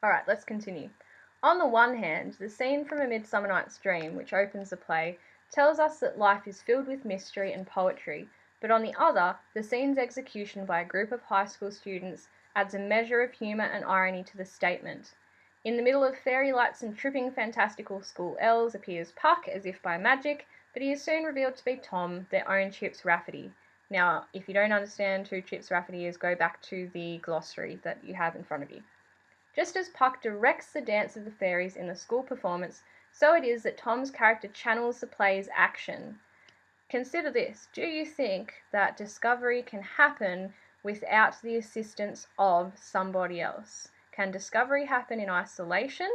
Alright, let's continue. On the one hand, the scene from A Midsummer Night's Dream, which opens the play, tells us that life is filled with mystery and poetry, but on the other, the scene's execution by a group of high school students adds a measure of humour and irony to the statement. In the middle of fairy lights and tripping fantastical school elves appears Puck as if by magic, but he is soon revealed to be Tom, their own Chips Rafferty. Now, if you don't understand who Chips Rafferty is, go back to the glossary that you have in front of you. Just as Puck directs the dance of the fairies in the school performance, so it is that Tom's character channels the play's action. Consider this: do you think that discovery can happen without the assistance of somebody else? Can discovery happen in isolation,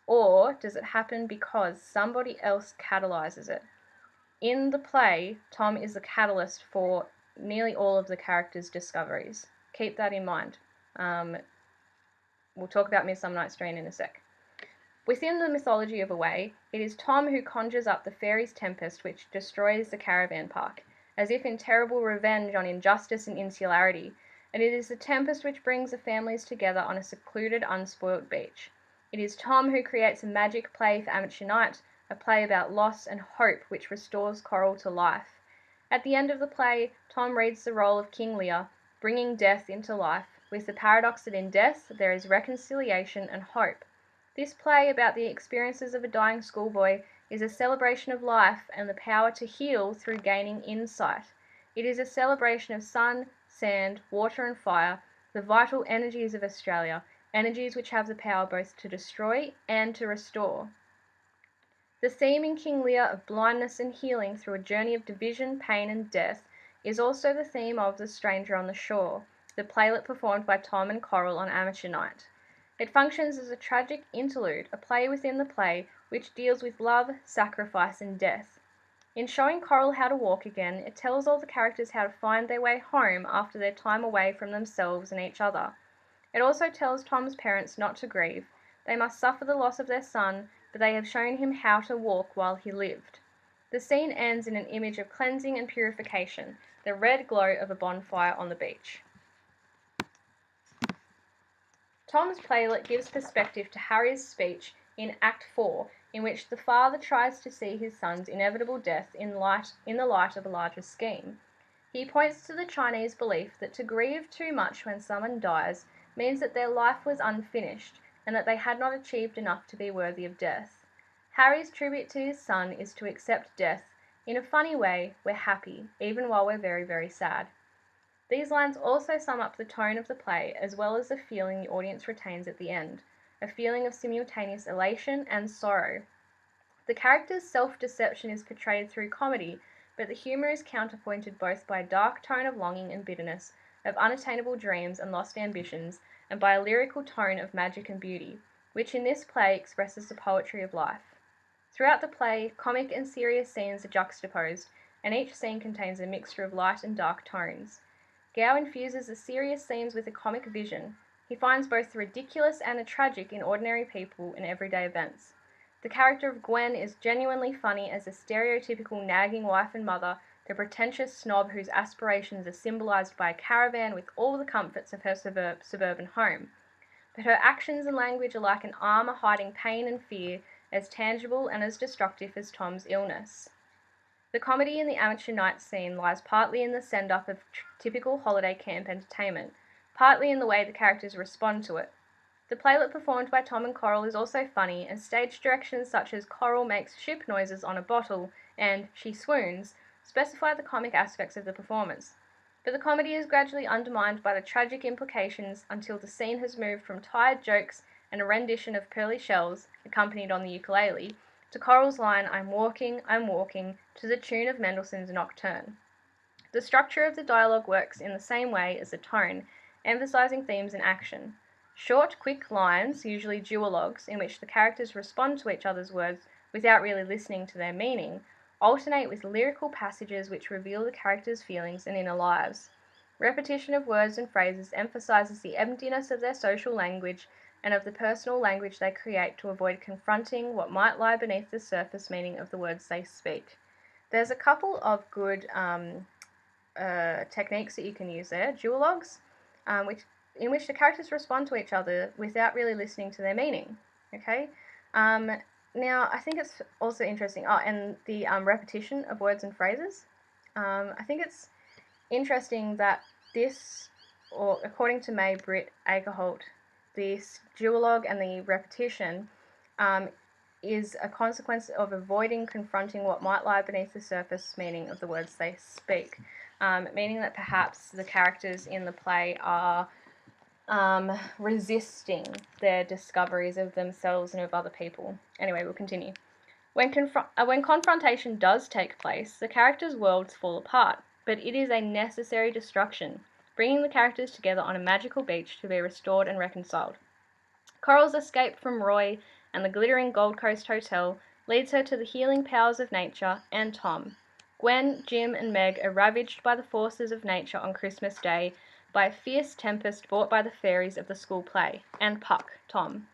or does it happen because somebody else catalyzes it? In the play, Tom is the catalyst for nearly all of the characters' discoveries. Keep that in mind. We'll talk about Midsummer Night's Dream in a sec. Within the mythology of Away, it is Tom who conjures up the fairies' tempest which destroys the caravan park, as if in terrible revenge on injustice and insularity, and it is the tempest which brings the families together on a secluded, unspoilt beach. It is Tom who creates a magic play for Amateur Night, a play about loss and hope which restores Coral to life. At the end of the play, Tom reads the role of King Lear, bringing death into life, with the paradox that in death there is reconciliation and hope. This play about the experiences of a dying schoolboy is a celebration of life and the power to heal through gaining insight. It is a celebration of sun, sand, water and fire, the vital energies of Australia, energies which have the power both to destroy and to restore. The theme in King Lear of blindness and healing through a journey of division, pain and death is also the theme of The Stranger on the Shore, the playlet performed by Tom and Coral on Amateur Night. It functions as a tragic interlude, a play within the play, which deals with love, sacrifice and death. In showing Coral how to walk again, it tells all the characters how to find their way home after their time away from themselves and each other. It also tells Tom's parents not to grieve. They must suffer the loss of their son, but they have shown him how to walk while he lived. The scene ends in an image of cleansing and purification, the red glow of a bonfire on the beach. Tom's playlet gives perspective to Harry's speech in Act 4, in which the father tries to see his son's inevitable death in the light of a larger scheme. He points to the Chinese belief that to grieve too much when someone dies means that their life was unfinished and that they had not achieved enough to be worthy of death. Harry's tribute to his son is to accept death. In a funny way, we're happy, even while we're very, very sad. These lines also sum up the tone of the play, as well as the feeling the audience retains at the end, a feeling of simultaneous elation and sorrow. The character's self-deception is portrayed through comedy, but the humour is counterpointed both by a dark tone of longing and bitterness, of unattainable dreams and lost ambitions, and by a lyrical tone of magic and beauty, which in this play expresses the poetry of life. Throughout the play, comic and serious scenes are juxtaposed, and each scene contains a mixture of light and dark tones. Gow infuses the serious themes with a comic vision. He finds both the ridiculous and the tragic in ordinary people and everyday events. The character of Gwen is genuinely funny as a stereotypical nagging wife and mother, the pretentious snob whose aspirations are symbolised by a caravan with all the comforts of her suburban home. But her actions and language are like an armour hiding pain and fear, as tangible and as destructive as Tom's illness. The comedy in the Amateur Night scene lies partly in the send-up of typical holiday camp entertainment, partly in the way the characters respond to it. The playlet performed by Tom and Coral is also funny, and stage directions such as Coral makes ship noises on a bottle and she swoons specify the comic aspects of the performance. But the comedy is gradually undermined by the tragic implications until the scene has moved from tired jokes and a rendition of Pearly Shells, accompanied on the ukulele, to Coral's line, I'm walking, to the tune of Mendelssohn's Nocturne. The structure of the dialogue works in the same way as the tone, emphasizing themes and action. Short, quick lines, usually duologues, in which the characters respond to each other's words without really listening to their meaning, alternate with lyrical passages which reveal the characters' feelings and inner lives. Repetition of words and phrases emphasizes the emptiness of their social language and of the personal language they create to avoid confronting what might lie beneath the surface meaning of the words they speak. There's a couple of good techniques that you can use there. Duologues, which in which the characters respond to each other without really listening to their meaning. Okay. Now I think it's also interesting. Oh, and the repetition of words and phrases. I think it's interesting that this, or according to May Britt Akerholt, this duologue and the repetition is a consequence of avoiding confronting what might lie beneath the surface meaning of the words they speak, meaning that perhaps the characters in the play are resisting their discoveries of themselves and of other people. Anyway, we'll continue. When confrontation does take place, the characters' worlds fall apart, but it is a necessary destruction, bringing the characters together on a magical beach to be restored and reconciled. Coral's escape from Roy and the glittering Gold Coast Hotel leads her to the healing powers of nature and Tom. Gwen, Jim, and Meg are ravaged by the forces of nature on Christmas Day by a fierce tempest brought by the fairies of the school play, and Puck, Tom.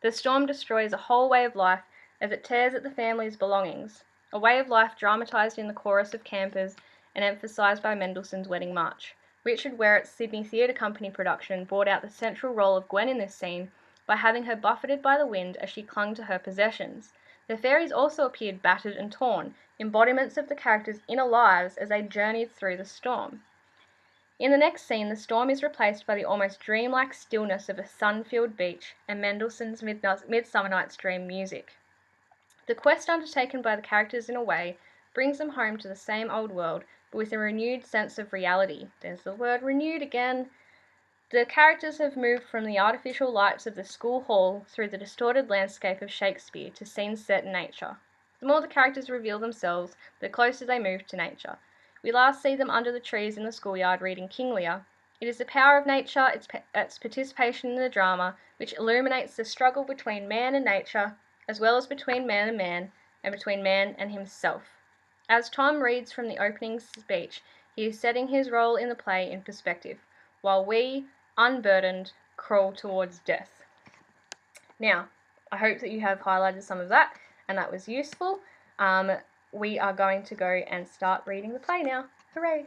The storm destroys a whole way of life as it tears at the family's belongings, a way of life dramatised in the chorus of campers and emphasised by Mendelssohn's Wedding March. Richard Werrett's Sydney Theatre Company production brought out the central role of Gwen in this scene by having her buffeted by the wind as she clung to her possessions. The fairies also appeared battered and torn, embodiments of the characters' inner lives as they journeyed through the storm. In the next scene, the storm is replaced by the almost dreamlike stillness of a sun-filled beach and Mendelssohn's Midsummer Night's Dream music. The quest undertaken by the characters in a way brings them home to the same old world, but with a renewed sense of reality. There's the word renewed again. The characters have moved from the artificial lights of the school hall through the distorted landscape of Shakespeare to scenes set in nature. The more the characters reveal themselves, the closer they move to nature. We last see them under the trees in the schoolyard reading King Lear. It is the power of nature, its participation in the drama, which illuminates the struggle between man and nature, as well as between man and between man and himself. As Tom reads from the opening speech, he is setting his role in the play in perspective, while we, unburdened, crawl towards death. Now, I hope that you have highlighted some of that and that was useful. We are going to go and start reading the play now. Hooray!